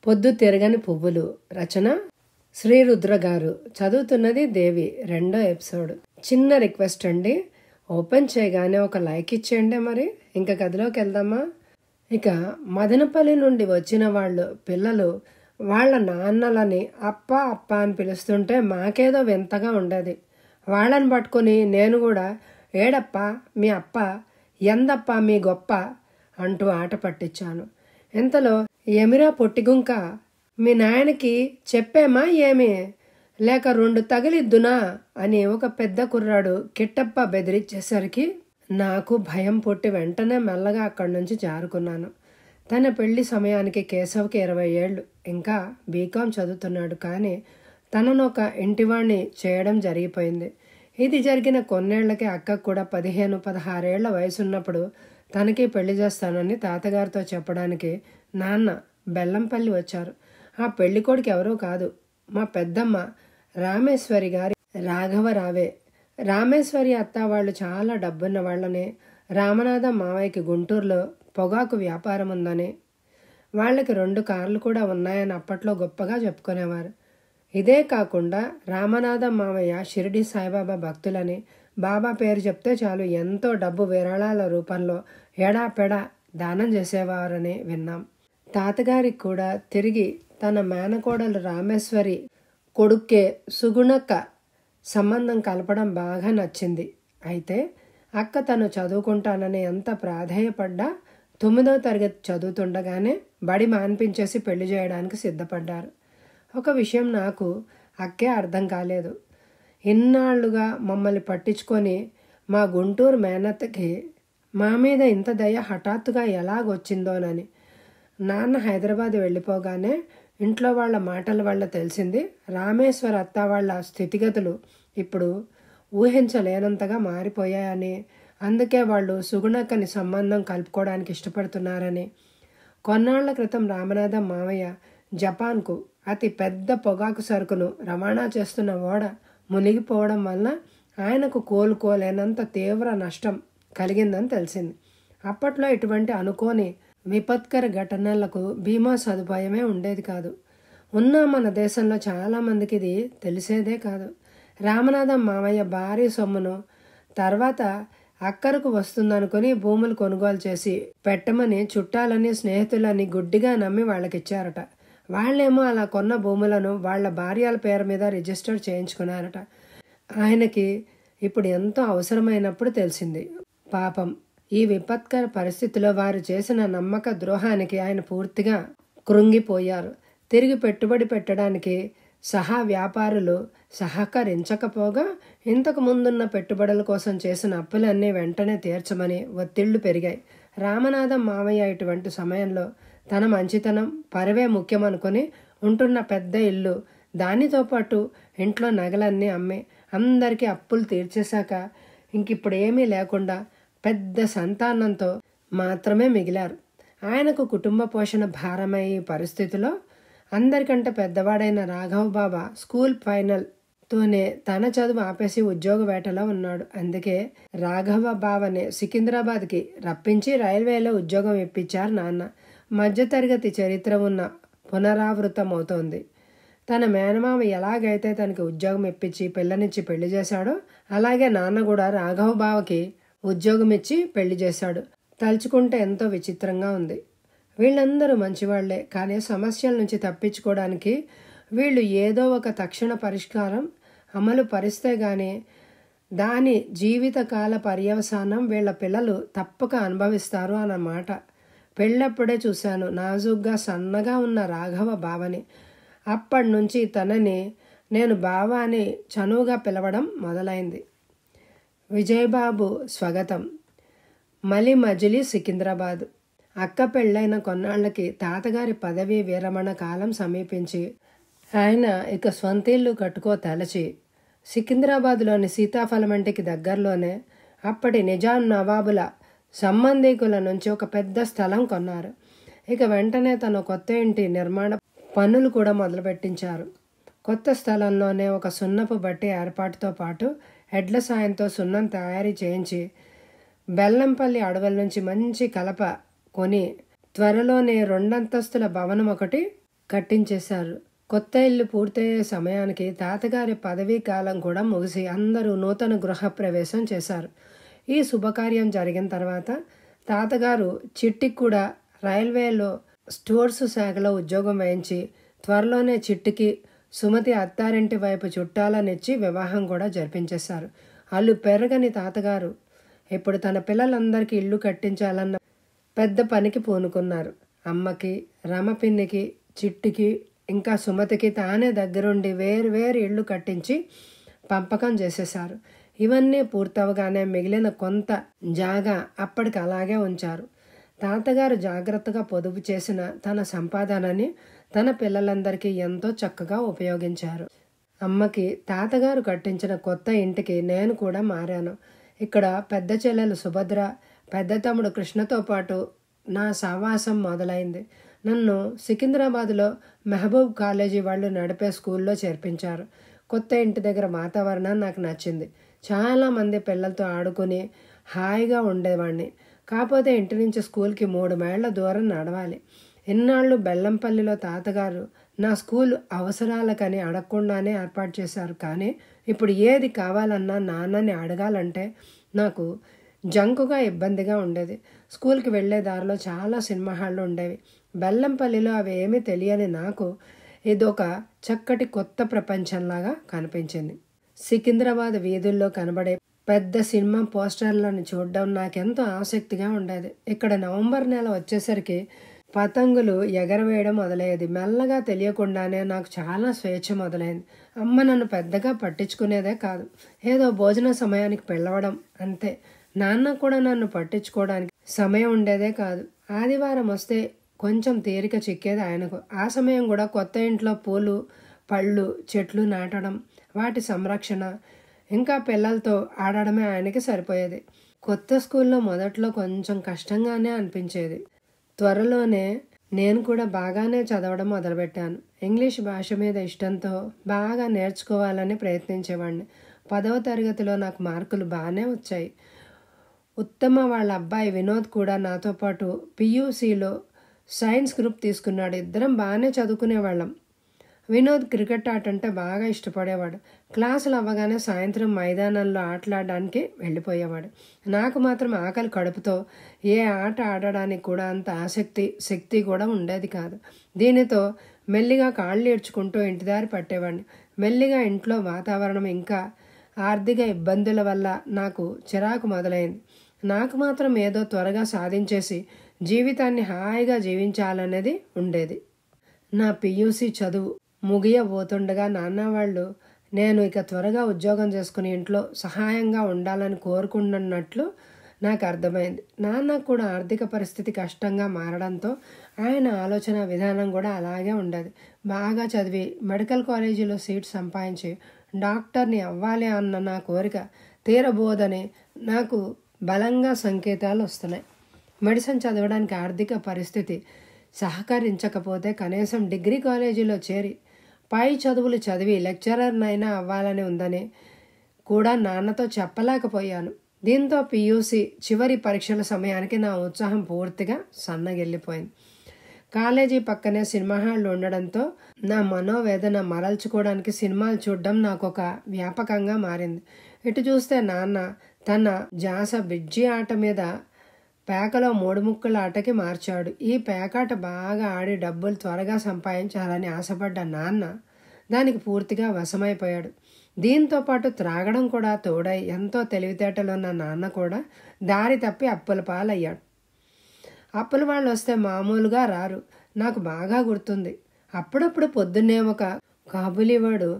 పొద్దు తిరగని పువ్వులు. రచన శ్రీరుద్ర గారు. చదువుతున్నది దేవి. 2వ ఎపిసోడ్. చిన్న రిక్వెస్ట్ అండి, ఓపెన్ చేయగానే ఒక లైక్ ఇచ్చేయండి. మరి ఇంకా కథలోకి వెళ్దామా? ఇక మదనపల్లి నుండి వచ్చిన పిల్లలు వాళ్ళ నాన్నలని అప్ప అప్ప అని పిలుస్తుంటే మాకేదో వింతగా ఉండేది. వాళ్ళని పట్టుకొని నేను కూడా ఏడప్ప మీ అప్ప, ఎందప్ప మీ గొప్ప అంటూ ఆట పట్టించాను. ఇంతలో ఎమిరా పొట్టిగుంక, మీ నాయనకి చెప్పేమా ఏమి, లేక 2 తగిలిద్దునా అని ఒక పెద్ద కుర్రాడు కిట్టప్ప బెదిరించేసరికి నాకు భయం పుట్టి వెంటనే మెల్లగా అక్కడి నుంచి జారుకున్నాను. తన పెళ్లి సమయానికి కేశవ్కి 20 ఏళ్ళు. ఇంకా బీకాం చదువుతున్నాడు. కానీ తనను ఒక ఇంటివాణ్ణి చేయడం జరిగిపోయింది. ఇది జరిగిన కొన్నేళ్లకే అక్కకు కూడా 15-16 ఏళ్ల వయసున్నప్పుడు తనకి పెళ్లి చేస్తానని తాతగారితో చెప్పడానికి నాన్న బెల్లంపల్లి వచ్చారు. ఆ పెళ్లి కొడుకు ఎవరో కాదు, మా పెద్దమ్మ రామేశ్వరి గారి రాఘవరావే. రామేశ్వరి అత్త వాళ్ళు చాలా డబ్బున్న వాళ్ళని, రామనాథం మావయ్యకి గుంటూరులో పొగాకు వ్యాపారం ఉందని, వాళ్ళకి 2 కార్లు కూడా ఉన్నాయని అప్పట్లో గొప్పగా చెప్పుకునేవారు. ఇదే కాకుండా రామనాథం మావయ్య షిరిడి సాయిబాబా భక్తులని, బాబా పేరు చెప్తే చాలు ఎంతో డబ్బు విరాళాల రూపంలో ఎడాపెడా దానం చేసేవారని విన్నాం. తాతగారికి కూడా తిరిగి తన మేనకోడలు రామేశ్వరి కొడుక్కే సుగుణక్క సంబంధం కలపడం బాగా నచ్చింది. అయితే అక్క తను చదువుకుంటానని ఎంత ప్రాధేయపడ్డా 9వ తరగతి చదువుతుండగానే బడి మాన్పించేసి పెళ్లి చేయడానికి సిద్ధపడ్డారు. ఒక విషయం నాకు అక్కే అర్థం కాలేదు. ఇన్నాళ్లుగా మమ్మల్ని పట్టించుకొని మా గుంటూరు మేనత్తకి మా మీద ఇంత దయ హఠాత్తుగా ఎలాగొచ్చిందోనని. నాన్న హైదరాబాద్ వెళ్ళిపోగానే ఇంట్లో వాళ్ళ మాటల వల్ల తెలిసింది రామేశ్వర అత్త వాళ్ళ స్థితిగతులు ఇప్పుడు ఊహించలేనంతగా మారిపోయాయని, అందుకే వాళ్ళు సుగుణక్కని సంబంధం కలుపుకోవడానికి ఇష్టపడుతున్నారని. కొన్నాళ్ల క్రితం రామనాథం మావయ్య జపాన్కు అతి పెద్ద పొగాకు సరుకును రవాణా చేస్తున్న ఓడ మునిగిపోవడం వల్ల ఆయనకు కోలుకోలేనంత తీవ్ర నష్టం కలిగిందని తెలిసింది. అప్పట్లో ఇటువంటి అనుకోని విపత్కర ఘటనలకు బీమా సదుపాయమే ఉండేది కాదు. ఉన్న మన దేశంలో చాలామందికి ఇది తెలిసేదే కాదు. రామనాథం మామయ్య భారీ సొమ్మును తర్వాత అక్కరకు వస్తుందనుకుని భూములు కొనుగోలు చేసి పెట్టమని చుట్టాలని స్నేహితులని గుడ్డిగా నమ్మి వాళ్ళకిచ్చారట. వాళ్ళేమో అలా కొన్న భూములను వాళ్ళ భార్యల పేరు మీద రిజిస్టర్ చేయించుకున్నారట. ఆయనకి ఇప్పుడు ఎంతో అవసరమైనప్పుడు తెలిసింది. పాపం ఈ విపత్కర పరిస్థితిలో వారు చేసిన నమ్మక ద్రోహానికి ఆయన పూర్తిగా కృంగిపోయారు. తిరిగి పెట్టుబడి పెట్టడానికి వ్యాపారులు సహకరించకపోగా ఇంతకు ముందున్న పెట్టుబడుల కోసం చేసిన అప్పులన్నీ వెంటనే తీర్చమని ఒత్తిళ్లు పెరిగాయి. రామనాథం మావయ్య ఇటువంటి సమయంలో తన మంచితనం పరవే ముఖ్యమనుకొని ఉంటున్న పెద్ద ఇల్లు, దానితో పాటు ఇంట్లో నగలన్నీ అమ్మి అందరికీ అప్పులు తీర్చేశాక ఇంకిప్పుడు ఏమీ లేకుండా పెద్ద సంతానంతో మాత్రమే మిగిలారు. ఆయనకు కుటుంబ పోషణ భారమయ్యే పరిస్థితిలో అందరికంటే పెద్దవాడైన రాఘవ బాబా స్కూల్ ఫైనల్తోనే తన చదువు ఆపేసి ఉద్యోగ వేటలో ఉన్నాడు. అందుకే రాఘవ బావనే సికింద్రాబాద్కి రప్పించి రైల్వేలో ఉద్యోగం ఇప్పించారు నాన్న. మధ్యతరగతి చరిత్ర ఉన్న పునరావృతమవుతోంది. తన మేనమామ ఎలాగైతే తనకి ఉద్యోగం ఇప్పించి పిల్లనిచ్చి పెళ్లి చేశాడో అలాగే నాన్న కూడా రాఘవ బావకి ఉద్యోగం ఇచ్చి పెళ్లి చేశాడు. తలుచుకుంటే ఎంతో విచిత్రంగా ఉంది. వీళ్ళందరూ మంచివాళ్లే, కానీ సమస్యల నుంచి తప్పించుకోవడానికి వీళ్ళు ఏదో ఒక తక్షణ పరిష్కారం అమలు పరిస్తే గాని దాని జీవితకాల పర్యవసానం వీళ్ళ పిల్లలు తప్పక అనుభవిస్తారు అన్నమాట. పెళ్ళప్పుడే చూశాను నాజుగ్గా సన్నగా ఉన్న రాఘవ బావని. అప్పటి నుంచి తనని నేను బావ అని చనువుగా పిలవడం మొదలైంది. విజయబాబు స్వాగతం. మలి మజిలీ సికింద్రాబాద్. అక్క పెళ్ళైన కొన్నాళ్లకి తాతగారి పదవీ విరమణ కాలం సమీపించి ఆయన ఇక స్వంతిల్లు కట్టుకో తలచి సికింద్రాబాద్లోని సీతాఫలమంటికి దగ్గరలోనే అప్పటి నిజాం నవాబుల సంబంధీకుల నుంచి ఒక పెద్ద స్థలం కొన్నారు. ఇక వెంటనే తన కొత్త ఇంటి నిర్మాణ పనులు కూడా మొదలుపెట్టించారు. కొత్త స్థలంలోనే ఒక సున్నపు బట్టి ఏర్పాటుతో పాటు ఎడ్ల సాయంతో సున్నం తయారీ చేయించి బెల్లంపల్లి అడవుల నుంచి మంచి కలప కొని త్వరలోనే 2 అంతస్తుల భవనం ఒకటి కట్టించేశారు. కొత్త ఇల్లు పూర్తయ్యే సమయానికి తాతగారి పదవీ కాలం కూడా ముగిసి అందరూ నూతన గృహప్రవేశం చేశారు. ఈ శుభకార్యం జరిగిన తర్వాత తాతగారు చిట్టికి కూడా రైల్వేలో స్టోర్స్ శాఖలో ఉద్యోగం వేయించి త్వరలోనే చిట్టికి సుమతి అత్తారింటి వైపు చుట్టాలనిచ్చి వివాహం కూడా జరిపించేశారు. అల్లు పెరగని తాతగారు ఇప్పుడు తన పిల్లలందరికీ ఇల్లు కట్టించాలన్న పెద్ద పనికి పూనుకున్నారు. అమ్మకి, రమపిన్నికి, చిట్టికి ఇంకా సుమతికి తానే దగ్గరుండి వేరు ఇళ్ళు కట్టించి పంపకం చేసేశారు. ఇవన్నీ పూర్తవగానే మిగిలిన కొంత జాగా అప్పటికి అలాగే ఉంచారు. తాతగారు జాగ్రత్తగా పొదుపు చేసిన తన సంపాదనని తన పిల్లలందరికీ ఎంతో చక్కగా ఉపయోగించారు. అమ్మకి తాతగారు కట్టించిన కొత్త ఇంటికి నేను కూడా మారాను. ఇక్కడ పెద్ద చెల్లెలు సుభద్ర, పెద్ద తమ్ముడు కృష్ణతో పాటు నా సావాసం మొదలైంది. నన్ను సికింద్రాబాద్లో మెహబూబ్ కాలేజీ వాళ్ళు నడిపే స్కూల్లో చేర్పించారు. కొత్త ఇంటి దగ్గర వాతావరణం నాకు నచ్చింది. చాలామంది పిల్లలతో ఆడుకుని హాయిగా ఉండేవాడిని. కాకపోతే ఇంటి నుంచి స్కూల్కి 3 మైళ్ళ దూరం నడవాలి. ఇన్నాళ్ళు బెల్లంపల్లిలో తాతగారు నా స్కూల్ అవసరాలకని అడగకుండానే ఏర్పాటు చేశారు. కానీ ఇప్పుడు ఏది కావాలన్నా నాన్నని అడగాలంటే నాకు జంకుగా ఇబ్బందిగా ఉండేది. స్కూల్కి వెళ్లే దారిలో చాలా సినిమా హాళ్ళు ఉండేవి. బెల్లంపల్లిలో అవి ఏమీ తెలియని నాకు ఇదొక చక్కటి కొత్త ప్రపంచంలాగా కనిపించింది. సికింద్రాబాద్ వీధుల్లో కనబడే పెద్ద సినిమా పోస్టర్లను చూడడం నాకెంతో ఆసక్తిగా ఉండేది. ఇక్కడ నవంబర్ నెల వచ్చేసరికి పతంగులు ఎగరవేయడం మొదలయ్యేది. మెల్లగా తెలియకుండానే నాకు చాలా స్వేచ్ఛ మొదలైంది. అమ్మ నన్ను పెద్దగా పట్టించుకునేదే కాదు. ఏదో భోజన సమయానికి పిలవడం అంతే. నాన్న కూడా నన్ను పట్టించుకోవడానికి సమయం ఉండేదే కాదు. ఆదివారం వస్తే కొంచెం తీరిక చిక్కేది ఆయనకు. ఆ సమయం కూడా కొత్త ఇంట్లో పూలు, పళ్ళు, చెట్లు నాటడం, వాటి సంరక్షణ, ఇంకా పిల్లలతో ఆడడమే ఆయనకి సరిపోయేది. కొత్త స్కూల్లో మొదట్లో కొంచెం కష్టంగానే అనిపించేది. త్వరలోనే నేను కూడా బాగానే చదవడం మొదలుపెట్టాను. ఇంగ్లీష్ భాష మీద ఇష్టంతో బాగా నేర్చుకోవాలని ప్రయత్నించేవాడిని. 10వ తరగతిలో నాకు మార్కులు బాగానే వచ్చాయి. ఉత్తమ వాళ్ళ అబ్బాయి వినోద్ కూడా నాతో పాటు పియూసీలో సైన్స్ గ్రూప్ తీసుకున్నాడు. ఇద్దరం బాగానే చదువుకునేవాళ్ళం. వినోద్ క్రికెట్ ఆట అంటే బాగా ఇష్టపడేవాడు. క్లాసులు అవ్వగానే సాయంత్రం మైదానంలో ఆటలాడడానికి వెళ్ళిపోయేవాడు. నాకు మాత్రం ఆకలి కడుపుతో ఏ ఆట ఆడడానికి కూడా అంత శక్తి కూడా ఉండేది కాదు. దీనితో మెల్లిగా కాళ్ళు ఈడ్చుకుంటూ ఇంటిదారి పట్టేవాడిని. మెల్లిగా ఇంట్లో వాతావరణం ఇంకా ఆర్థిక ఇబ్బందుల వల్ల నాకు చిరాకు మొదలైంది. నాకు మాత్రం ఏదో త్వరగా సాధించేసి జీవితాన్ని హాయిగా జీవించాలనేది ఉండేది. నా పియూసీ చదువు ముగియబోతుండగా నాన్న వాళ్ళు నేను ఇక త్వరగా ఉద్యోగం చేసుకుని ఇంట్లో సహాయంగా ఉండాలని కోరుకున్నట్లు నాకు అర్థమైంది. నాన్న కూడా ఆర్థిక పరిస్థితి కష్టంగా మారడంతో ఆయన ఆలోచన విధానం కూడా అలాగే ఉండేది. బాగా చదివి మెడికల్ కాలేజీలో సీట్ సంపాదించి డాక్టర్ని అవ్వాలి అన్న నా కోరిక తీరబోదని నాకు బలంగా సంకేతాలు వస్తున్నాయి. మెడిసిన్ చదవడానికి ఆర్థిక పరిస్థితి సహకరించకపోతే కనీసం డిగ్రీ కాలేజీలో చేరి పై చదువులు చదివి లెక్చరర్నైనా అవ్వాలని ఉందని కూడా నాన్నతో చెప్పలేకపోయాను. దీంతో పియూసీ చివరి పరీక్షల సమయానికి నా ఉత్సాహం పూర్తిగా సన్నగిల్లిపోయింది. కాలేజీ పక్కనే సినిమా హాళ్ళు ఉండడంతో నా మనోవేదన మరల్చుకోవడానికి సినిమాలు చూడడం నాకు ఒక వ్యాపకంగా మారింది. ఇటు చూస్తే నాన్న తన జాస బిజ్జి ఆట మీద పేకలో 3 ముక్కల ఆటకి మార్చాడు. ఈ పేకాట బాగా ఆడి డబ్బులు త్వరగా సంపాదించాలని ఆశపడ్డ నాన్న దానికి పూర్తిగా వశమైపోయాడు. దీంతో పాటు త్రాగడం కూడా తోడై ఎంతో తెలివితేటలున్న నాన్న కూడా దారి తప్పి అప్పుల పాలయ్యాడు. అప్పుల వాళ్ళు వస్తే మామూలుగా రారు. నాకు బాగా గుర్తుంది. అప్పుడప్పుడు పొద్దున్నే ఒక కాబులీవాడు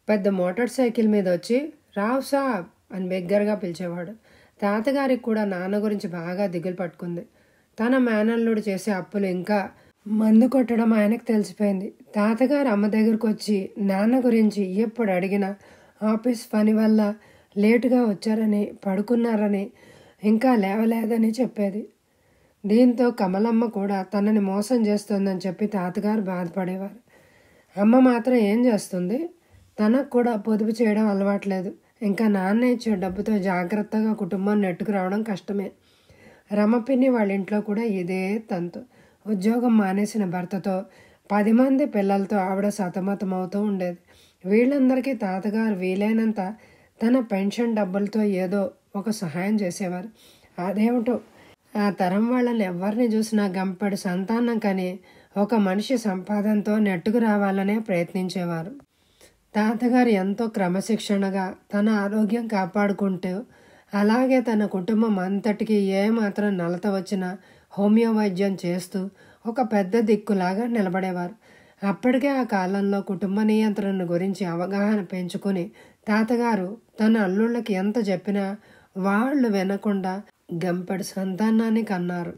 పెద్ద మోటార్ సైకిల్ మీద వచ్చి రావ్ సాబ్ అని బిగ్గరగా పిలిచేవాడు. తాతగారికి కూడా నాన్న గురించి బాగా దిగులు పట్టుకుంది. తన మేనల్లుడు చేసే అప్పులు ఇంకా మందు కొట్టడం ఆయనకు తెలిసిపోయింది. తాతగారు అమ్మ దగ్గరకు వచ్చి నాన్న గురించి ఎప్పుడు అడిగినా ఆఫీస్ పని వల్ల లేటుగా వచ్చారని, పడుకున్నారని, ఇంకా లేవలేదని చెప్పేది. దీంతో కమలమ్మ కూడా తనని మోసం చేస్తుందని చెప్పి తాతగారు బాధపడేవారు. అమ్మ మాత్రం ఏం చేస్తుంది? తనకు కూడా పొదుపు చేయడం అలవాట్లేదు. ఇంకా నాన్న ఇచ్చే డబ్బుతో జాగ్రత్తగా కుటుంబాన్ని నెట్టుకు రావడం కష్టమే. రమపిన్ని వాళ్ళ ఇంట్లో కూడా ఇదే తంతు. ఉద్యోగం మానేసిన భర్తతో 10 మంది పిల్లలతో ఆవిడ సతమతమవుతూ ఉండేది. వీళ్ళందరికీ తాతగారు వీలైనంత తన పెన్షన్ డబ్బులతో ఏదో ఒక సహాయం చేసేవారు. అదేమిటో ఆ తరం వాళ్ళని ఎవరిని చూసినా గంపెడు సంతానం కని ఒక మనిషి సంపాదనతో నెట్టుకు రావాలనే ప్రయత్నించేవారు. తాతగారు ఎంతో క్రమశిక్షణగా తన ఆరోగ్యం కాపాడుకుంటూ, అలాగే తన కుటుంబం అంతటికి ఏమాత్రం నలత వచ్చినా హోమియో వైద్యం చేస్తూ ఒక పెద్ద దిక్కులాగా నిలబడేవారు. అప్పటికే ఆ కాలంలో కుటుంబ నియంత్రణ గురించి అవగాహన పెంచుకుని తాతగారు తన అల్లుళ్ళకి ఎంత చెప్పినా వాళ్ళు వినకుండా గంపెడు సంతానాన్ని కన్నారు.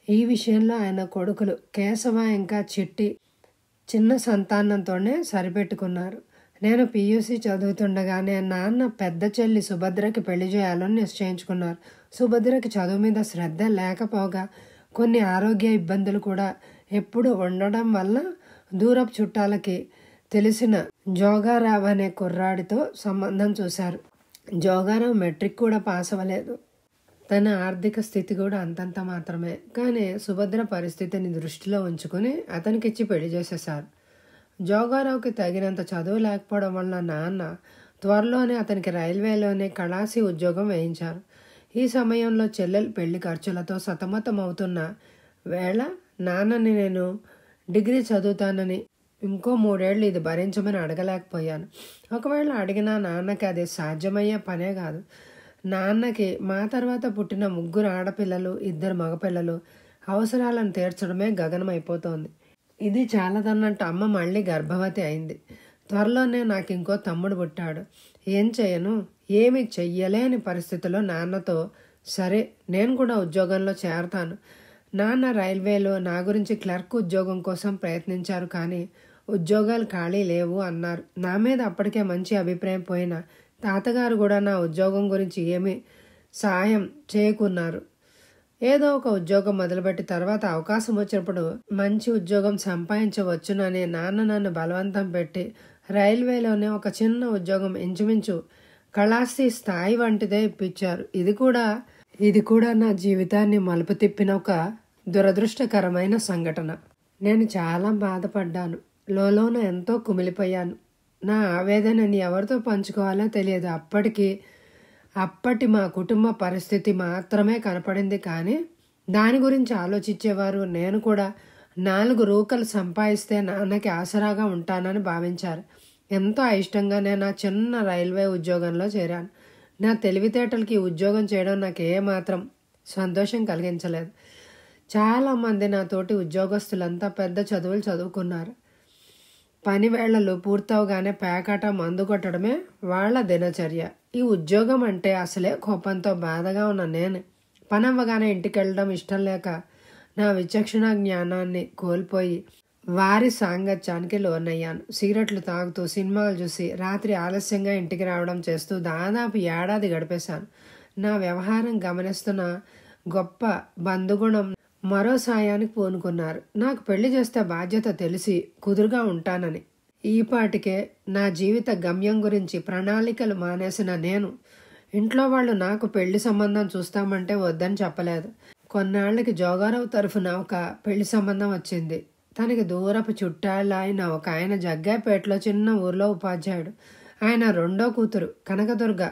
ఈ విషయంలో ఆయన కొడుకులు కేశవ ఇంకా చిట్టి చిన్న సంతానంతోనే సరిపెట్టుకున్నారు. నేను పియూసీ చదువుతుండగానే నాన్న పెద్ద చెల్లి సుభద్రకి పెళ్లి చేయాలని నిశ్చయించుకున్నారు. సుభద్రకి చదువు మీద శ్రద్ధ లేకపోగా కొన్ని ఆరోగ్య ఇబ్బందులు కూడా ఎప్పుడు ఉండడం వల్ల దూరపు చుట్టాలకి తెలిసిన జోగారావు అనే కుర్రాడితో సంబంధం చూశారు. జోగారావు మెట్రిక్ కూడా పాస్ అవ్వలేదు. తన ఆర్థిక స్థితి కూడా అంతంత మాత్రమే. కానీ సుభద్ర పరిస్థితిని దృష్టిలో ఉంచుకుని అతనికిచ్చి పెళ్లి చేసేశారు. జోగారావుకి తగినంత చదువు లేకపోవడం వల్ల నాన్న త్వరలోనే అతనికి రైల్వేలోనే కళాసి ఉద్యోగం వేయించారు. ఈ సమయంలో చెల్లెలు పెళ్లి ఖర్చులతో సతమతం అవుతున్న వేళ నాన్నని నేను డిగ్రీ చదువుతానని ఇంకో 3 ఏళ్ళు ఇది భరించమని అడగలేకపోయాను. ఒకవేళ అడిగినా నాన్నకి అది సాధ్యమయ్యే పనే కాదు. నాన్నకి మా తర్వాత పుట్టిన 3 ఆడపిల్లలు 2 మగపిల్లలు అవసరాలను తీర్చడమే గగనమైపోతోంది. ఇది చాలదన్నట్టు అమ్మ మళ్ళీ గర్భవతి అయింది. త్వరలోనే నాకు ఇంకో తమ్ముడు పుట్టాడు. ఏం చేయను, ఏమి చెయ్యలేని పరిస్థితిలో నాన్నతో సరే నేను కూడా ఉద్యోగంలో చేరతాను. నాన్న రైల్వేలో నా గురించి క్లర్క్ ఉద్యోగం కోసం ప్రయత్నించారు, కానీ ఉద్యోగాలు ఖాళీ లేవు అన్నారు. నా మీద అప్పటికే మంచి అభిప్రాయం పోయిన తాతగారు కూడా నా ఉద్యోగం గురించి ఏమీ సాయం చేయకున్నారు. ఏదో ఒక ఉద్యోగం మొదలుపెట్టి తర్వాత అవకాశం వచ్చినప్పుడు మంచి ఉద్యోగం సంపాదించవచ్చునని నాన్న నన్ను బలవంతం పెట్టి రైల్వేలోనే ఒక చిన్న ఉద్యోగం ఇంచుమించు కళాశ్రీ స్థాయి వంటిదే ఇప్పించారు. ఇది కూడా నా జీవితాన్ని మలుపు తిప్పిన ఒక దురదృష్టకరమైన సంఘటన. నేను చాలా బాధపడ్డాను. లోలోన ఎంతో కుమిలిపోయాను. నా ఆవేదనని ఎవరితో పంచుకోవాలో తెలియదు. అప్పటి మా కుటుంబ పరిస్థితి మాత్రమే కనపడింది, కానీ దాని గురించి ఆలోచించేవారు. నేను కూడా 4 రూకలు సంపాదిస్తే నాన్నకి ఆసరాగా ఉంటానని భావించారు. ఎంతో అయిష్టంగానే నా చిన్న రైల్వే ఉద్యోగంలో చేరాను. నా తెలివితేటలకి ఉద్యోగం చేయడం నాకు ఏమాత్రం సంతోషం కలిగించలేదు. చాలామంది నా తోటి ఉద్యోగస్తులంతా పెద్ద చదువులు చదువుకున్నారు. పని వేళలు పూర్తవగానే పేకాట మందు కొట్టడమే వాళ్ళ దినచర్య. ఈ ఉద్యోగం అంటే అసలే కోపంతో బాధగా ఉన్న నేను పని అవ్వగానే ఇంటికి వెళ్ళడం ఇష్టం లేక నా విచక్షణ జ్ఞానాన్ని కోల్పోయి వారి సాంగత్యానికి లోనయ్యాను. సిగరెట్లు తాగుతూ సినిమాలు చూసి రాత్రి ఆలస్యంగా ఇంటికి రావడం చేస్తూ దాదాపు 1 ఏడాది గడిపేశాను. నా వ్యవహారం గమనిస్తున్న గొప్ప బంధుగుణం మరో సాయానికి పూనుకున్నారు. నాకు పెళ్లి చేస్తే బాధ్యత తెలిసి కుదురుగా ఉంటానని. ఈపాటికే నా జీవిత గమ్యం గురించి ప్రణాళికలు మానేసిన నేను ఇంట్లో వాళ్ళు నాకు పెళ్లి సంబంధం చూస్తామంటే వద్దని చెప్పలేదు. కొన్నాళ్ళకి జోగారావు తరఫున ఒక పెళ్లి సంబంధం వచ్చింది. తనకి దూరపు చుట్టాలైన ఒక ఆయన జగ్గాపేటలో చిన్న ఊర్లో ఉపాధ్యాయుడు. ఆయన 2వ కూతురు కనకదుర్గ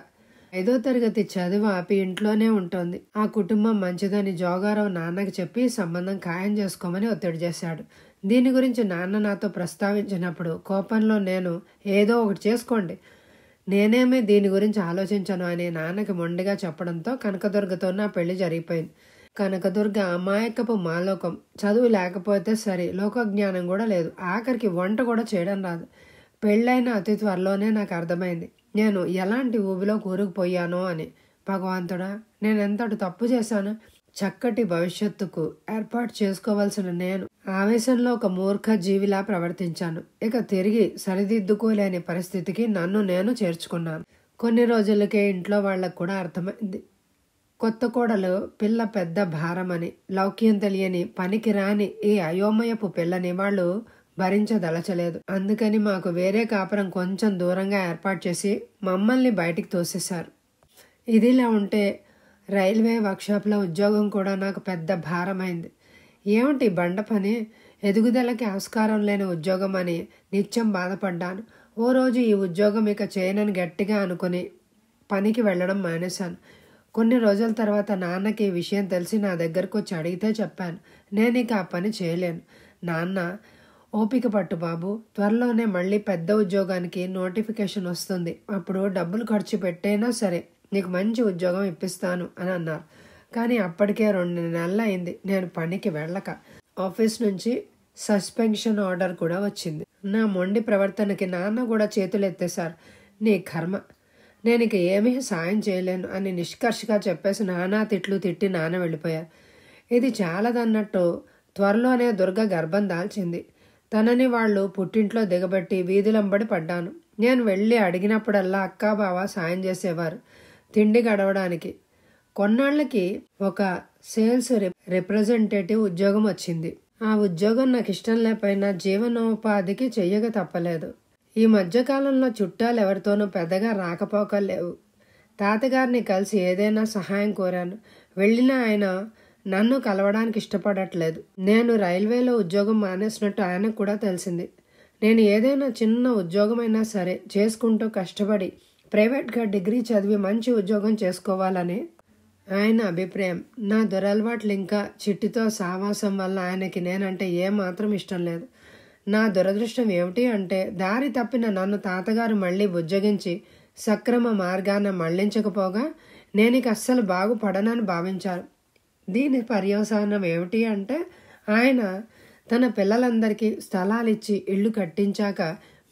5వ తరగతి చదువు ఆపి ఇంట్లోనే ఉంటుంది. ఆ కుటుంబం మంచిదని జోగారావు నాన్నకి చెప్పి సంబంధం ఖాయం చేసుకోమని ఒత్తిడి చేశాడు. దీని గురించి నాన్న నాతో ప్రస్తావించినప్పుడు కోపంలో నేను ఏదో ఒకటి చేసుకోండి, నేనేమీ దీని గురించి ఆలోచించను అని నాన్నకి మొండిగా చెప్పడంతో కనకదుర్గతో నా పెళ్లి జరిగిపోయింది. కనకదుర్గ అమాయకపు మాలోకం. చదువు లేకపోతే సరే, లోకజ్ఞానం కూడా లేదు. ఆఖరికి వంట కూడా చేయడం రాదు. పెళ్ళైన అతి త్వరలోనే నాకు అర్థమైంది నేను ఎలాంటి ఊబిలో కూరుకుపోయానో అని. భగవంతుడా, నేనెంతటి తప్పు చేశాను. చక్కటి భవిష్యత్తుకు ఏర్పాటు చేసుకోవాల్సిన నేను ఆవేశంలో ఒక మూర్ఖ జీవిలా ప్రవర్తించాను. ఇక తిరిగి సరిదిద్దుకోలేని పరిస్థితికి నన్ను నేను చేర్చుకున్నాను. కొన్ని రోజులకే ఇంట్లో వాళ్లకు కూడా అర్థమైంది. కొత్త కోడలు పిల్ల పెద్ద భారమని, లౌక్యం తెలియని పనికి రాని ఈ అయోమయపు పిల్లని వాళ్ళు భరించదలచలేదు. అందుకని మాకు వేరే కాపురం కొంచెం దూరంగా ఏర్పాటు చేసి మమ్మల్ని బయటికి తోసేశారు. ఇదిలా ఉంటే రైల్వే వర్క్షాప్లో ఉద్యోగం కూడా నాకు పెద్ద భారమైంది. ఏమిటి బండ పని, ఎదుగుదలకి ఆస్కారం లేని ఉద్యోగం అని నిత్యం బాధపడ్డాను. ఓ రోజు ఈ ఉద్యోగం ఇక చేయనని గట్టిగా అనుకుని పనికి వెళ్ళడం మానేశాను. కొన్ని రోజుల తర్వాత నాన్నకి ఈ విషయం తెలిసి నా దగ్గరకు వచ్చి అడిగితే చెప్పాను, నేను ఇక ఆ పని చేయలేను. నాన్న, ఓపిక పట్టు బాబు, త్వరలోనే మళ్ళీ పెద్ద ఉద్యోగానికి నోటిఫికేషన్ వస్తుంది. అప్పుడు డబ్బులు ఖర్చు పెట్టైనా సరే నీకు మంచి ఉద్యోగం ఇప్పిస్తాను అని అన్నారు. కానీ అప్పటికే 2 నెలలు అయింది నేను పనికి వెళ్ళక. ఆఫీస్ నుంచి సస్పెన్షన్ ఆర్డర్ కూడా వచ్చింది. నా మొండి ప్రవర్తనకి నాన్న కూడా చేతులు ఎత్తేశారు. నీ కర్మ, నేను ఇక ఏమీ సాయం చేయలేను అని నిష్కర్షగా చెప్పేసి నానా తిట్లు తిట్టి నాన్న వెళ్ళిపోయారు. ఇది చాలదన్నట్టు త్వరలోనే దుర్గ గర్భం దాల్చింది. తనని వాళ్ళు పుట్టింట్లో దిగబెట్టి వీధులంబడి పడ్డాను. నేను వెళ్ళి అడిగినప్పుడల్లా అక్కా బావ సాయం చేసేవారు తిండి గడవడానికి. కొన్నాళ్ళకి ఒక సేల్స్ రిప్రజెంటేటివ్ ఉద్యోగం వచ్చింది. ఆ ఉద్యోగం నాకు ఇష్టం లేకపోయినా జీవనోపాధికి చెయ్యక తప్పలేదు. ఈ మధ్యకాలంలో చుట్టాలు ఎవరితోనూ పెద్దగా రాకపోకలేవు. తాతగారిని కలిసి ఏదైనా సహాయం కోరాను. వెళ్ళిన ఆయన నన్ను కలవడానికి ఇష్టపడట్లేదు. నేను రైల్వేలో ఉద్యోగం మానేసినట్టు ఆయనకు కూడా తెలిసింది. నేను ఏదైనా చిన్న ఉద్యోగమైనా సరే చేసుకుంటూ కష్టపడి ప్రైవేట్గా డిగ్రీ చదివి మంచి ఉద్యోగం చేసుకోవాలని ఆయన అభిప్రాయం. నా దురలవాట్లు ఇంకా చిట్టితో సావాసం వల్ల ఆయనకి నేనంటే ఏమాత్రం ఇష్టం లేదు. నా దురదృష్టం ఏమిటి అంటే దారి తప్పిన నన్ను తాతగారు మళ్ళీ బుజ్జగించి సక్రమ మార్గాన మళ్లించకపోగా నేనిక అస్సలు బాగుపడనని భావించారు. దీని పర్యవసానం ఏమిటి అంటే ఆయన తన పిల్లలందరికీ స్థలాలిచ్చి ఇళ్ళు కట్టించాక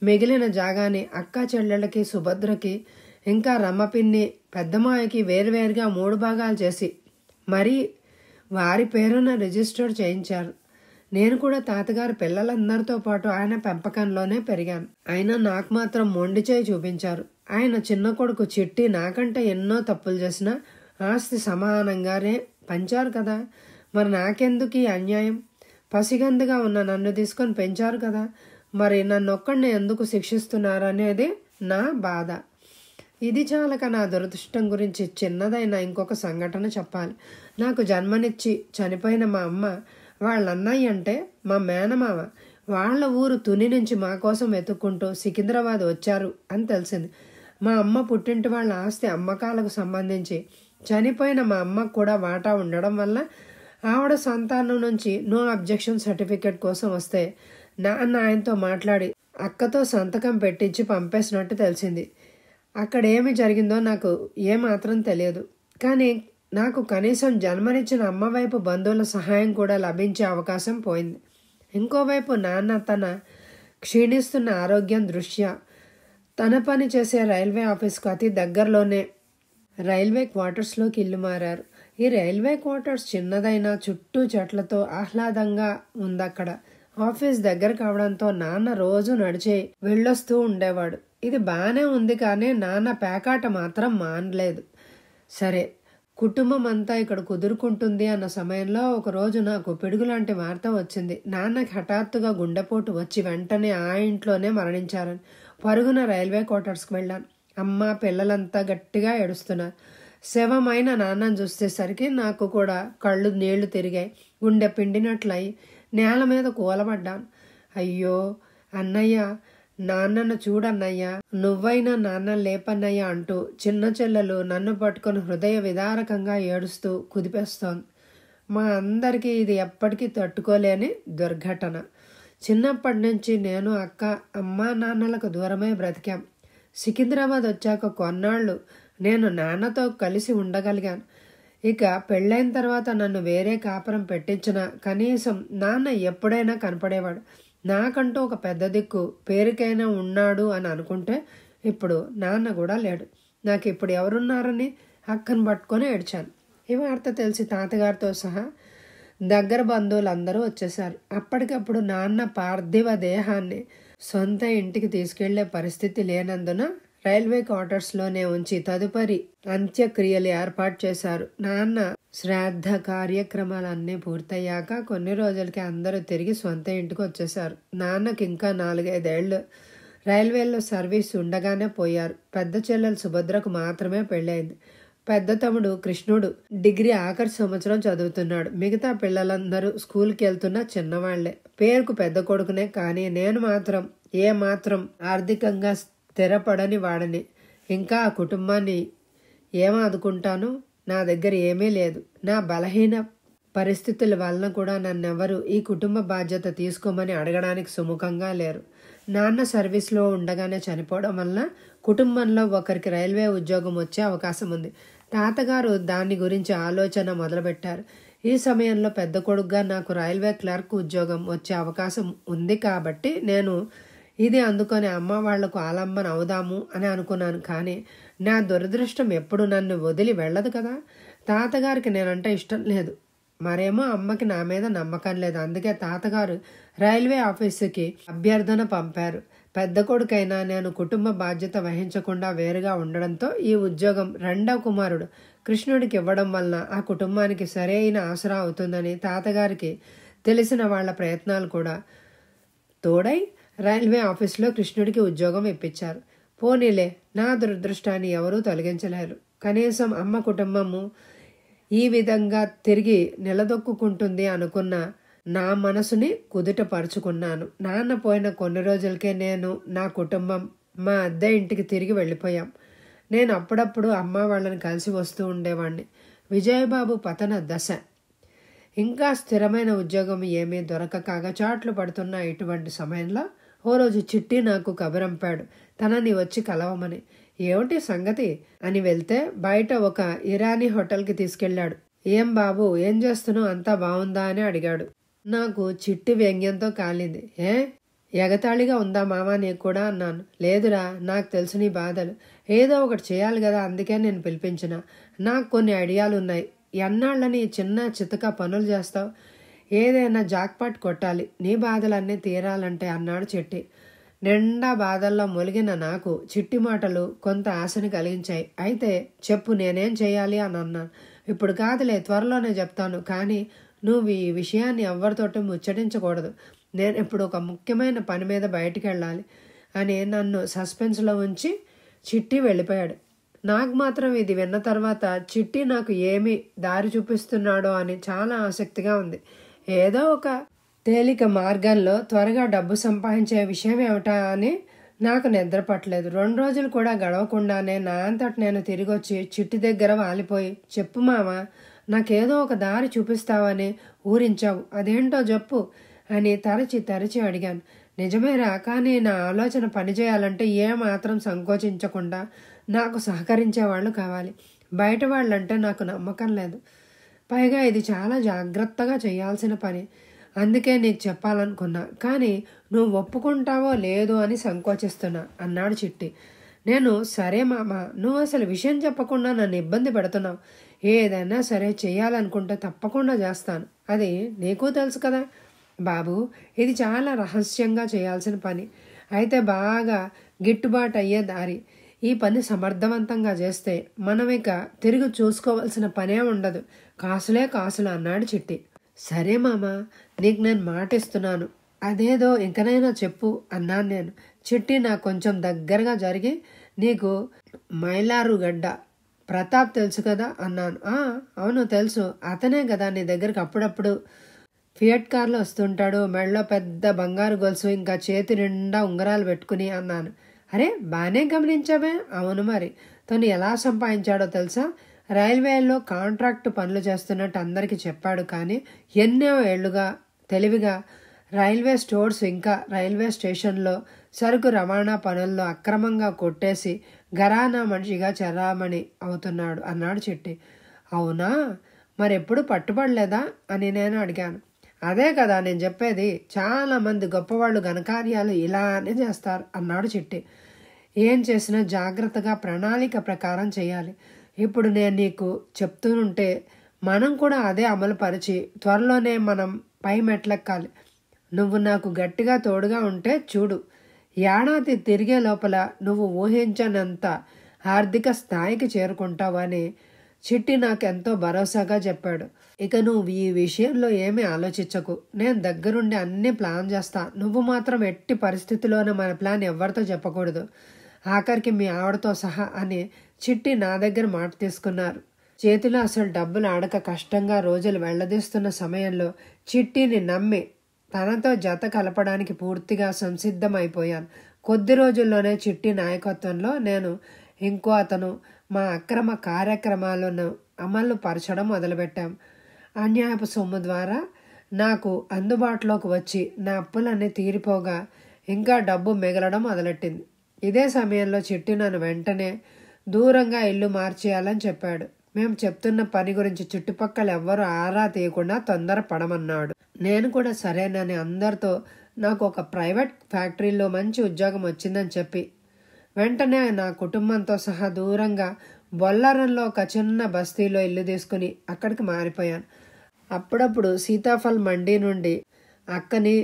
మిగిలిన జాగాని అక్కా చెల్లెళ్ళకి, సుభద్రకి, ఇంకా రమ్మపిన్ని, పెద్దమాయకి వేరువేరుగా 3 భాగాలు చేసి మరీ వారి పేరున రిజిస్టర్ చేయించారు. నేను కూడా తాతగారు పిల్లలందరితో పాటు ఆయన పెంపకంలోనే పెరిగాను. అయినా నాకు మాత్రం మొండి చేయి చూపించారు. ఆయన చిన్న కొడుకు చిట్టి నాకంటే ఎన్నో తప్పులు చేసినా ఆస్తి సమానంగానే పంచారు కదా. మరి నాకెందుకు ఈ అన్యాయం? పసిగందుగా ఉన్న నన్ను తీసుకొని పెంచారు కదా, మరి నన్నొక్కడిని ఎందుకు శిక్షిస్తున్నారు అనేది నా బాధ. ఇది చాలక నా దురదృష్టం గురించి చిన్నదైన ఇంకొక సంఘటన చెప్పాలి. నాకు జన్మనిచ్చి చనిపోయిన మా అమ్మ వాళ్ళ అన్నయ్య అంటే మా మేనమామ వాళ్ళ ఊరు తుని నుంచి మా కోసం వెతుక్కుంటూ సికింద్రాబాద్ వచ్చారు అని తెలిసింది. మా అమ్మ పుట్టింటి వాళ్ళ ఆస్తి అమ్మకాలకు సంబంధించి చనిపోయిన మా అమ్మకు కూడా వాటా ఉండడం వల్ల ఆవిడ సంతానం నుంచి నో అబ్జెక్షన్ సర్టిఫికేట్ కోసం వస్తే నాన్న ఆయనతో మాట్లాడి అక్కతో సంతకం పెట్టించి పంపేసినట్టు తెలిసింది. అక్కడ ఏమి జరిగిందో నాకు ఏమాత్రం తెలియదు. కానీ నాకు కనీసం జన్మనిచ్చిన అమ్మ వైపు బంధువుల సహాయం కూడా లభించే అవకాశం పోయింది. ఇంకోవైపు నాన్న తన క్షీణిస్తున్న ఆరోగ్యం దృష్ట్యా తన పని చేసే రైల్వే ఆఫీస్కు అతి దగ్గరలోనే రైల్వే క్వార్టర్స్లోకి ఇల్లు మారారు. ఈ రైల్వే క్వార్టర్స్ చిన్నదైనా చుట్టూ చెట్లతో ఆహ్లాదంగా ఉందక్కడ. ఆఫీస్ దగ్గర కావడంతో నాన్న రోజు నడిచే వెళ్ళొస్తూ ఉండేవాడు. ఇది బాగానే ఉంది, కానీ నాన్న పేకాట మాత్రం మానలేదు. సరే, కుటుంబం అంతా ఇక్కడ కుదురుకుంటుంది అన్న సమయంలో ఒకరోజు నాకు పిడుగులాంటి వార్త వచ్చింది. నాన్నకి హఠాత్తుగా గుండెపోటు వచ్చి వెంటనే ఆ ఇంట్లోనే మరణించారని. పరుగున రైల్వే క్వార్టర్స్కి వెళ్ళాను. అమ్మ పిల్లలంతా గట్టిగా ఏడుస్తున్నారు. శవమైన నాన్నను చూసేసరికి నాకు కూడా కళ్ళు నీళ్లు తిరిగాయి. గుండె పిండినట్లయి నేల మీద కూలబడ్డాను. అయ్యో అన్నయ్య, నాన్నను చూడన్నయ్యా, నువ్వైనా నాన్న లేపన్నయ్యా అంటూ చిన్న చెల్లెలు నన్ను పట్టుకొని హృదయ విదారకంగా ఏడుస్తూ కుదిపేస్తోంది. మా అందరికీ ఇది ఎప్పటికీ తట్టుకోలేని దుర్ఘటన. చిన్నప్పటి నుంచి నేను, అక్క, అమ్మా నాన్నలకు దూరమై బ్రతికాం. సికింద్రాబాద్ వచ్చాక కొన్నాళ్ళు నేను నాన్నతో కలిసి ఉండగలిగాను. ఇక పెళ్ళైన తర్వాత నన్ను వేరే కాపురం పెట్టించినా కనీసం నాన్న ఎప్పుడైనా కనపడేవాడు. నాకంటూ ఒక పెద్ద దిక్కు పేరుకైనా ఉన్నాడు అని అనుకుంటే ఇప్పుడు నాన్న కూడా లేడు. నాకు ఇప్పుడు ఎవరున్నారని అక్కను పట్టుకొని ఏడ్చాను. ఈ వార్త తెలిసి తాతగారితో సహా దగ్గర బంధువులందరూ వచ్చేశారు. అప్పటికప్పుడు నాన్న పార్థివ దేహాన్ని సొంత ఇంటికి తీసుకెళ్లే పరిస్థితి లేనందున రైల్వే క్వార్టర్స్లోనే ఉంచి తదుపరి అంత్యక్రియలు ఏర్పాటు చేశారు. నాన్న శ్రాద్ధ కార్యక్రమాలన్నీ పూర్తయ్యాక కొన్ని రోజులకి అందరూ తిరిగి సొంత ఇంటికి వచ్చేశారు. నాన్నకి ఇంకా 4-5 ఏళ్ళు రైల్వేలో సర్వీస్ ఉండగానే పోయారు. పెద్ద చెల్లెలు సుభద్రకు మాత్రమే పెళ్ళైంది. పెద్ద తమ్ముడు కృష్ణుడు డిగ్రీ ఆఖరి సంవత్సరం చదువుతున్నాడు. మిగతా పిల్లలందరూ స్కూల్కి వెళ్తున్న చిన్నవాళ్లే. పేరుకు పెద్ద కొడుకునే, కానీ నేను మాత్రం ఏమాత్రం ఆర్థికంగా స్థిరపడని వాడని. ఇంకా ఆ కుటుంబాన్ని ఏమాదుకుంటాను? నా దగ్గర ఏమీ లేదు. నా బలహీన పరిస్థితుల వలన కూడా నన్నెవరు ఈ కుటుంబ బాధ్యత తీసుకోమని అడగడానికి సుముఖంగా లేరు. నాన్న సర్వీస్లో ఉండగానే చనిపోవడం వల్ల కుటుంబంలో ఒకరికి రైల్వే ఉద్యోగం వచ్చే అవకాశం ఉంది. తాతగారు దాని గురించి ఆలోచన మొదలుపెట్టారు. ఈ సమయంలో పెద్ద కొడుకుగా నాకు రైల్వే క్లర్క్ ఉద్యోగం వచ్చే అవకాశం ఉంది కాబట్టి నేను ఇది అందుకొని అమ్మ వాళ్లకు ఆలంబన అవుదాము అని అనుకున్నాను. కానీ నా దురదృష్టం ఎప్పుడు నన్ను వదిలి వెళ్ళదు కదా. తాతగారికి నేనంటే ఇష్టం లేదు, మరేమో అమ్మకి నా మీద నమ్మకం లేదు. అందుకే తాతగారు రైల్వే ఆఫీసుకి అభ్యర్థన పంపారు. పెద్ద కొడుకైనా నేను కుటుంబ బాధ్యత వహించకుండా వేరుగా ఉండడంతో ఈ ఉద్యోగం రెండవ కుమారుడు కృష్ణుడికి ఇవ్వడం వలన ఆ కుటుంబానికి సరైన ఆసరా అవుతుందని తాతగారికి తెలిసిన వాళ్ల ప్రయత్నాలు కూడా తోడై రైల్వే ఆఫీసులో కృష్ణుడికి ఉద్యోగం ఇప్పించారు. పోనీలే, నా దురదృష్టాన్ని ఎవరూ తొలగించలేరు. కనీసం అమ్మ కుటుంబము ఈ విధంగా తిరిగి నిలదొక్కుంటుంది అనుకున్న నా మనసుని కుదుటపరుచుకున్నాను. నాన్న పోయిన కొన్ని రోజులకే నేను, నా కుటుంబం మా అద్దె ఇంటికి తిరిగి వెళ్ళిపోయాం. నేను అప్పుడప్పుడు అమ్మ వాళ్ళని కలిసి వస్తూ ఉండేవాడిని. విజయబాబు పతన దశ. ఇంకా స్థిరమైన ఉద్యోగం ఏమీ దొరకక అగచాట్లు పడుతున్న ఇటువంటి సమయంలో ఓ రోజు చిట్టి నాకు కబురంపాడు, తనని వచ్చి కలవమని. ఏమిటి సంగతి అని వెళ్తే బయట ఒక ఇరానీ హోటల్కి తీసుకెళ్లాడు. ఏం బాబు, ఏం చేస్తున్నావు, అంతా బాగుందా అని అడిగాడు. నాకు చిట్టి వ్యంగ్యంతో కాలింది. ఎగతాళిగా ఉందా మామ నీకు కూడా అన్నాను. లేదురా, నాకు తెలుసు నీ బాధలు. ఏదో ఒకటి చేయాలి కదా, అందుకే నేను పిలిపించిన. నాకు కొన్ని ఐడియాలు ఉన్నాయి. ఎన్నాళ్ళని చిన్న చితక పనులు చేస్తావు? ఏదైనా జాక్పాట్ కొట్టాలి, నీ బాధలన్నీ తీరాలంటే అన్నాడు చిట్టి. నిండా బాధల్లో మొలిగిన నాకు చిట్టి మాటలు కొంత ఆశని కలిగించాయి. అయితే చెప్పు, నేనేం చేయాలి అని అన్నాను. ఇప్పుడు కాదులే, త్వరలోనే చెప్తాను, కానీ నువ్వు ఈ విషయాన్ని ఎవరితోటి ముచ్చటించకూడదు. నేను ఇప్పుడు ఒక ముఖ్యమైన పని మీద బయటికి వెళ్ళాలి అని నన్ను సస్పెన్స్లో ఉంచి చిట్టి వెళ్ళిపోయాడు. నాకు మాత్రం ఇది విన్న తర్వాత చిట్టి నాకు ఏమి దారి చూపిస్తున్నాడో అని చాలా ఆసక్తిగా ఉంది. ఏదో ఒక తేలిక మార్గంలో త్వరగా డబ్బు సంపాదించే విషయం ఏమిటా అని నాకు నిద్ర పట్టలేదు. 2 రోజులు కూడా గడవకుండానే నా అంతట నేను తిరిగి వచ్చి చిట్టి దగ్గర వాలిపోయి, చెప్పు మామ, నాకేదో ఒక దారి చూపిస్తావని ఊరించావు, అదేంటో చెప్పు అని తరచి అడిగాను. నిజమేరా, కానీ నా ఆలోచన పనిచేయాలంటే ఏమాత్రం సంకోచించకుండా నాకు సహకరించే వాళ్ళు కావాలి. బయట వాళ్ళంటే నాకు నమ్మకం లేదు. పైగా ఇది చాలా జాగ్రత్తగా చేయాల్సిన పని. అందుకే నీకు చెప్పాలనుకున్నా, కానీ నువ్వు ఒప్పుకుంటావో లేదో అని సంకోచిస్తున్నా అన్నాడు చిట్టి. నేను సరే మామ, నువ్వు అసలు విషయం చెప్పకుండా నన్ను ఇబ్బంది పెడుతున్నావు. ఏదైనా సరే చేయాలనుకుంటే తప్పకుండా చేస్తాను, అది నీకు తెలుసు కదా బాబు. ఇది చాలా రహస్యంగా చేయాల్సిన పని, అయితే బాగా గిట్టుబాటు అయ్యే దారి. ఈ పని సమర్థవంతంగా చేస్తే మనం ఇక తిరిగి చూసుకోవాల్సిన పనే ఉండదు. కాసులే కాసులు అన్నాడు చిట్టి. సరే మామ, నీకు నేను మాటిస్తున్నాను, అదేదో ఇంకనైనా చెప్పు అన్నాను నేను. చిట్టి నాకు కొంచెం దగ్గరగా జరిగి, నీకు మైలారుగడ్డ ప్రతాప్ తెలుసు కదా అన్నాను. అవును తెలుసు, అతనే కదా నీ దగ్గరికి అప్పుడప్పుడు ఫియట్ కార్లో వస్తుంటాడు, మెడలో పెద్ద బంగారు గొలుసు, ఇంకా చేతి నిండా ఉంగరాలు పెట్టుకుని అన్నాను. అరే, బాగానే గమనించావే. అవును, మరి తను ఎలా సంపాదించాడో తెలుసా? రైల్వేలో కాంట్రాక్ట్ పనులు చేస్తున్నట్టు అందరికీ చెప్పాడు, కానీ ఎన్నో ఏళ్లుగా తెలివిగా రైల్వే స్టోర్స్ ఇంకా రైల్వే స్టేషన్లో సరుకు రవాణా పనుల్లో అక్రమంగా కొట్టేసి ఘరానా మనిషిగా చలామణి అవుతున్నాడు అన్నాడు చిట్టి. అవునా, మరెప్పుడు పట్టుబడలేదా అని నేను అడిగాను. అదే కదా నేను చెప్పేది, చాలామంది గొప్పవాళ్ళు ఘనకార్యాలు ఇలానే చేస్తారు అన్నాడు చిట్టి. ఏం చేసినా జాగ్రత్తగా ప్రణాళిక ప్రకారం చేయాలి. ఇప్పుడు నేను నీకు చెప్తుంటే మనం కూడా అదే అమలు పరిచి త్వరలోనే మనం పై మెట్లెక్కాలి. నువ్వు నాకు గట్టిగా తోడుగా ఉంటే చూడు, ఏడాది తిరిగే లోపల నువ్వు ఊహించనంత ఆర్థిక స్థాయికి చేరుకుంటావని చిట్టి నాకెంతో భరోసాగా చెప్పాడు. ఇక నువ్వు ఈ విషయంలో ఏమీ ఆలోచించకు, నేను దగ్గరుండి అన్నీ ప్లాన్ చేస్తా. నువ్వు మాత్రం ఎట్టి పరిస్థితిలోనూ మన ప్లాన్ ఎవరితో చెప్పకూడదు. ఆఖరికి మీ ఆవిడతో సహా అని చిట్టి నా దగ్గర మాట తీసుకున్నారు. చేతిలో అసలు డబ్బులు ఆడక కష్టంగా రోజులు వెళ్లదీస్తున్న సమయంలో చిట్టిని నమ్మి తనతో జత కలపడానికి పూర్తిగా సంసిద్ధమైపోయాను. కొద్ది రోజుల్లోనే చిట్టి నాయకత్వంలో నేను ఇంకో అతను మా అక్రమ కార్యక్రమాలను అమలు పరచడం మొదలుపెట్టాం. అన్యాయపు సొమ్ము ద్వారా నాకు అందుబాటులోకి వచ్చి నా అప్పులన్నీ తీరిపోగా ఇంకా డబ్బు మిగలడం మొదలెట్టింది. ఇదే సమయంలో చిట్టి నన్ను వెంటనే దూరంగా ఇల్లు మార్చేయాలని చెప్పాడు. మేము చెప్తున్న పని గురించి చుట్టుపక్కల ఎవ్వరూ ఆరా తీయకుండా తొందరపడమన్నాడు. నేను కూడా సరేనని అందరితో నాకు ఒక ప్రైవేట్ ఫ్యాక్టరీలో మంచి ఉద్యోగం వచ్చిందని చెప్పి వెంటనే నా కుటుంబంతో సహా దూరంగా బొల్లారంలో ఒక చిన్న బస్తీలో ఇల్లు తీసుకుని అక్కడికి మారిపోయాను. అప్పుడప్పుడు సీతాఫల్ మండీ నుండి అక్కని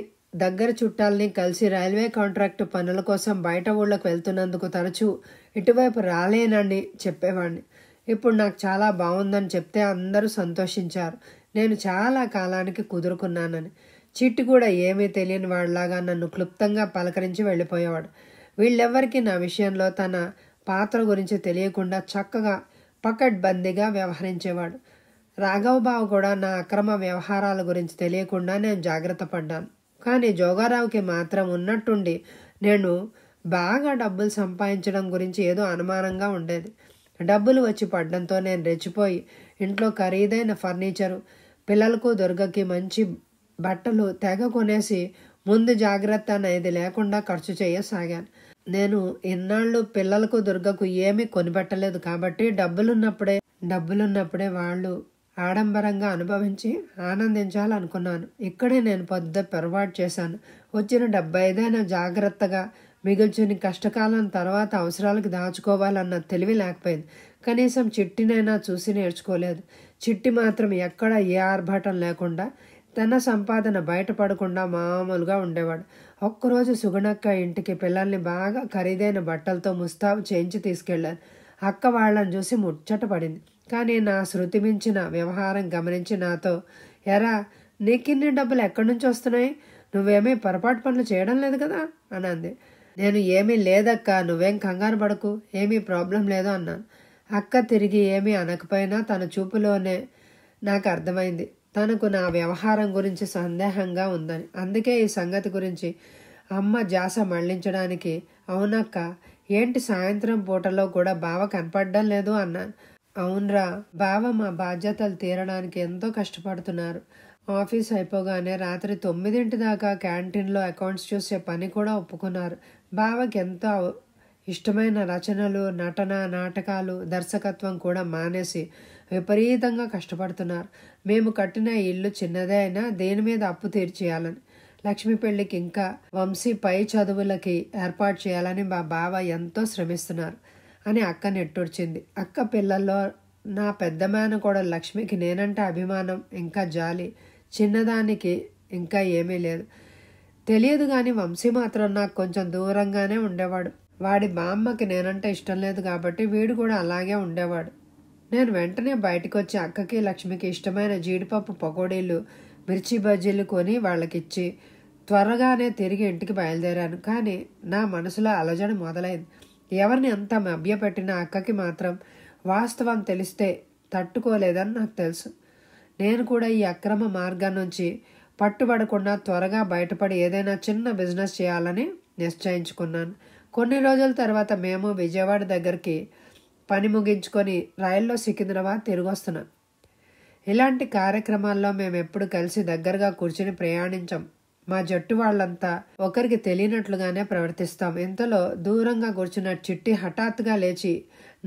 దగ్గర చుట్టాలని కలిసి రైల్వే కాంట్రాక్టు పనుల కోసం బయట ఊళ్ళకు వెళ్తున్నందుకు తరచూ ఇటువైపు రాలేనని చెప్పేవాడిని. ఇప్పుడు నాకు చాలా బాగుందని చెప్తే అందరూ సంతోషించారు. నేను చాలా కాలానికి కుదురుకున్నానని. చిట్టి కూడా ఏమీ తెలియని వాడిలాగా నన్ను క్లుప్తంగా పలకరించి వెళ్ళిపోయేవాడు. వీళ్ళెవ్వరికీ నా విషయంలో తన పాత్ర గురించి తెలియకుండా చక్కగా పకడ్బందీగా వ్యవహరించేవాడు. రాఘవబాబు కూడా నా అక్రమ వ్యవహారాల గురించి తెలియకుండా నేను జాగ్రత్త పడ్డాను. కానీ జోగారావుకి మాత్రం ఉన్నట్టుండి నేను బాగా డబ్బులు సంపాదించడం గురించి ఏదో అనుమానంగా ఉండేది. డబ్బులు వచ్చి పడ్డంతో నేను రెచ్చిపోయి ఇంట్లో ఖరీదైన ఫర్నిచరు, పిల్లలకు దుర్గకి మంచి బట్టలు తెగ కొనేసి ముందు జాగ్రత్త అనేది లేకుండా ఖర్చు చేయసాగాను. నేను ఇన్నాళ్ళు పిల్లలకు దుర్గకు ఏమీ కొనిపెట్టలేదు కాబట్టి డబ్బులున్నప్పుడే వాళ్ళు ఆడంబరంగా అనుభవించి ఆనందించాలనుకున్నాను. ఇక్కడే నేను పెద్ద పొరపాటు చేశాను. వచ్చిన 75 జాగ్రత్తగా మిగుల్చుని కష్టకాలం తర్వాత అవసరాలకు దాచుకోవాలన్న తెలివి లేకపోయింది. కనీసం చిట్టినైనా చూసి నేర్చుకోలేదు. చిట్టి మాత్రం ఎక్కడ ఏ ఆర్భాటం లేకుండా తన సంపాదన బయటపడకుండా మామూలుగా ఉండేవాడు. ఒక్కరోజు సుగుణక్క ఇంటికి పిల్లల్ని బాగా ఖరీదైన బట్టలతో ముస్తాబు చేయించి తీసుకెళ్లాను. అక్క వాళ్ళని చూసి ముచ్చట పడింది. కానీ నా శృతి మించిన వ్యవహారం గమనించి నాతో, ఎరా నీకిన్ని డబ్బులు ఎక్కడి నుంచి వస్తున్నాయి? నువ్వేమీ పొరపాటు పనులు చేయడం లేదు కదా అని అంది. నేను ఏమీ లేదక్క, నువ్వేం కంగారు పడకు, ఏమీ ప్రాబ్లం లేదు అన్నాను. అక్క తిరిగి ఏమీ అనకపోయినా తన చూపులోనే నాకు అర్థమైంది తనకు నా వ్యవహారం గురించి సందేహంగా ఉందని. అందుకే ఈ సంగతి గురించి అమ్మ జాస మళ్లించడానికి, అవునక్క ఏంటి సాయంత్రం పూటలో కూడా బావ కనపడడం లేదు అన్నాను. అవునరా, బావ మా బాధ్యతలు తీరడానికి ఎంతో కష్టపడుతున్నారు. ఆఫీస్ అయిపోగానే రాత్రి 9 దాకా క్యాంటీన్లో అకౌంట్స్ చూసే పని కూడా ఒప్పుకున్నారు. బావకి ఎంతో ఇష్టమైన రచనలు, నటన, నాటకాలు, దర్శకత్వం కూడా మానేసి విపరీతంగా కష్టపడుతున్నారు. మేము కట్టిన ఇల్లు చిన్నదే అయినా దేని మీద అప్పు తీర్చేయాలని, లక్ష్మి పెళ్లికి ఇంకా వంశీ పై చదువులకి ఏర్పాటు చేయాలని మా బావ ఎంతో శ్రమిస్తున్నారు అని అక్క నెట్టూర్చింది. అక్క పిల్లల్లో నా పెద్ద మేనకోడలు లక్ష్మికి నేనంటే అభిమానం, ఇంకా జాలి. చిన్నదానికి ఇంకా ఏమీ లేదు. తెలియదు కానీ వంశీ మాత్రం నాకు కొంచెం దూరంగానే ఉండేవాడు. వాడి బామ్మకి నేనంటే ఇష్టం లేదు కాబట్టి వీడు కూడా అలాగే ఉండేవాడు. నేను వెంటనే బయటకు వచ్చి అక్కకి లక్ష్మికి ఇష్టమైన జీడిపప్పు పకోడీలు, మిర్చి బజ్జీలు కొని వాళ్ళకిచ్చి త్వరగానే తిరిగి ఇంటికి బయలుదేరాను. కానీ నా మనసులో అలజడి మొదలైంది. ఎవరిని అంత మభ్యపెట్టిన అక్కకి మాత్రం వాస్తవం తెలిస్తే తట్టుకోలేదని నాకు తెలుసు. నేను కూడా ఈ అక్రమ మార్గం నుంచి పట్టుబడకుండా త్వరగా బయటపడి ఏదైనా చిన్న బిజినెస్ చేయాలని నిశ్చయించుకున్నాను. కొన్ని రోజుల తర్వాత మేము విజయవాడ దగ్గరికి పని ముగించుకొని రైల్లో సికింద్రాబాద్ తిరిగి వస్తున్నాం. ఇలాంటి కార్యక్రమాల్లో మేము ఎప్పుడు కలిసి దగ్గరగా కూర్చుని ప్రయాణించాం. మా జట్టు వాళ్ళంతా ఒకరికి తెలియనట్లుగానే ప్రవర్తిస్తాం. ఇంతలో దూరంగా కూర్చున్న చిట్టి హఠాత్తుగా లేచి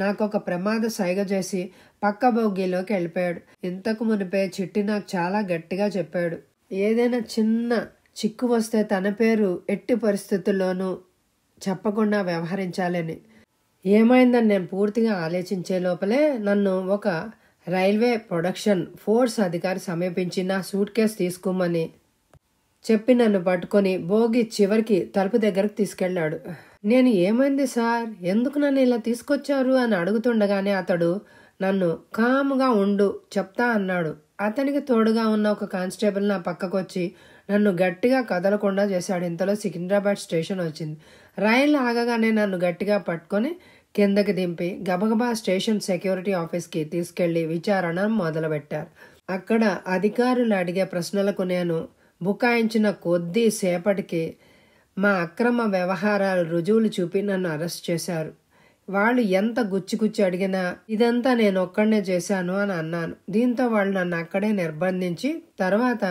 నాకు ఒక ప్రమాద సైగ చేసి పక్క బోగీలోకి వెళ్ళిపోయాడు. ఇంతకు మునిపే చిట్టి నాకు చాలా గట్టిగా చెప్పాడు, ఏదైనా చిన్న చిక్కు వస్తే తన పేరు ఎట్టి పరిస్థితుల్లోనూ చెప్పకుండా వ్యవహరించాలని. ఏమైందని నేను పూర్తిగా ఆలోచించే లోపలే నన్ను ఒక రైల్వే ప్రొడక్షన్ ఫోర్స్ అధికారి సమీపించి నా సూట్ కేసు తీసుకోమని చెప్పి నన్ను పట్టుకొని బోగి చివరికి తలుపు దగ్గరకు తీసుకెళ్లాడు. నేను ఏమైంది సార్, ఎందుకు నన్ను ఇలా తీసుకొచ్చారు అని అడుగుతుండగానే అతడు నన్ను కాముగా ఉండు చెప్తా అన్నాడు. అతనికి తోడుగా ఉన్న ఒక కానిస్టేబుల్ నా పక్కకు వచ్చి నన్ను గట్టిగా కదలకుండా చేశాడు. ఇంతలో సికింద్రాబాద్ స్టేషన్ వచ్చింది. రైలు ఆగగానే నన్ను గట్టిగా పట్టుకొని కిందకి దింపి గబగబా స్టేషన్ సెక్యూరిటీ ఆఫీస్కి తీసుకెళ్లి విచారణ మొదలుపెట్టారు. అక్కడ అధికారులు అడిగే ప్రశ్నలకు నేను బుకాయించిన కొద్ది సేపటికి మా అక్రమ వ్యవహారాలు రుజువులు చూపి నన్ను అరెస్ట్ చేశారు. వాళ్ళు ఎంత గుచ్చి అడిగినా ఇదంతా నేను ఒక్కడనే చేశాను అని అన్నాను. దీంతో వాళ్ళు నన్ను అక్కడే నిర్బంధించి తర్వాత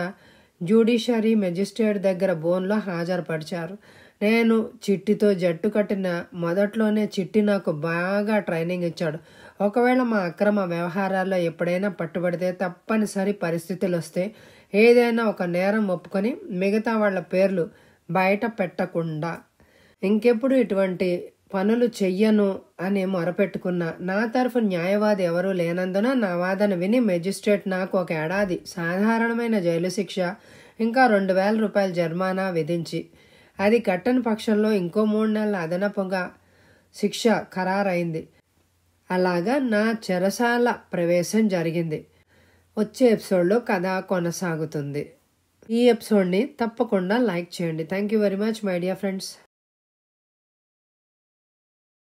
జ్యుడిషియరీ మెజిస్ట్రేట్ దగ్గర బోన్లో హాజరుపరిచారు. నేను చిట్టితో జట్టు కట్టిన మొదట్లోనే చిట్టి నాకు బాగా ట్రైనింగ్ ఇచ్చాడు. ఒకవేళ మా అక్రమ వ్యవహారాల్లో ఎప్పుడైనా పట్టుబడితే తప్పనిసరి పరిస్థితులు వస్తే ఏదైనా ఒక నేరం ఒప్పుకొని మిగతా వాళ్ళ పేర్లు బయట పెట్టకుండా ఇంకెప్పుడు ఇటువంటి పనులు చెయ్యను అని మొరపెట్టుకున్నా. నా తరఫు న్యాయవాది ఎవరూ లేనందున నా వాదన విని మెజిస్ట్రేట్ నాకు 1 ఏడాది సాధారణమైన జైలు శిక్ష ఇంకా 2,000 రూపాయల జరిమానా విధించి అది కట్టని పక్షంలో ఇంకో 3 నెలల అదనపుగా శిక్ష ఖరారైంది. అలాగా నా చెరసాల ప్రవేశం జరిగింది. వచ్చే ఎపిసోడ్లో కథ కొనసాగుతుంది. ఈ ఎపిసోడ్ని తప్పకుండా లైక్ చేయండి. Thank you very much my dear friends.